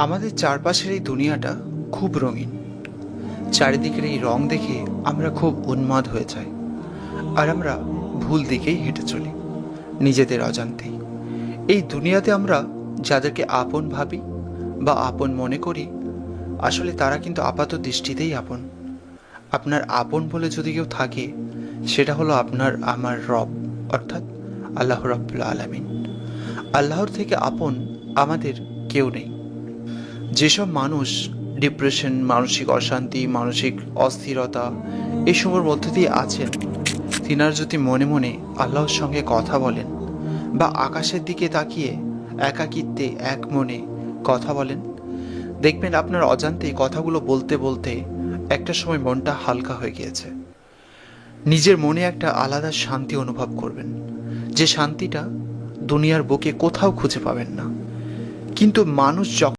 আমাদের চারপাশের এই দুনিয়াটা খুব রঙিন। চারিদিকের এই রং দেখে আমরা খুব উন্মাদ হয়ে যাই, আর আমরা ভুল দিকেই হেঁটে চলি নিজেদের অজান্তেই। এই দুনিয়াতে আমরা যাদেরকে আপন ভাবি বা আপন মনে করি, আসলে তারা কিন্তু আপাত দৃষ্টিতেই আপন। আপনার আপন বলে যদি কেউ থাকে, সেটা হলো আপনার আমার রব, অর্থাৎ আল্লাহ রাব্বুল আলামিন। আল্লাহর থেকে আপন আমাদের কেউ নেই। যেসব মানুষ ডিপ্রেশন, মানসিক অশান্তি, মানসিক অস্থিরতা এসবের মধ্যে দিয়ে আছেন, তিনার যদি মনে মনে আল্লাহর সঙ্গে কথা বলেন বা আকাশের দিকে তাকিয়ে একাকিত্বে এক মনে কথা বলেন, দেখবেন আপনার অজান্তেই কথাগুলো বলতে বলতে একটা সময় মনটা হালকা হয়ে গিয়েছে। নিজের মনে একটা আলাদা শান্তি অনুভব করবেন, যে শান্তিটা দুনিয়ার বুকে কোথাও খুঁজে পাবেন না। কিন্তু মানুষ যখন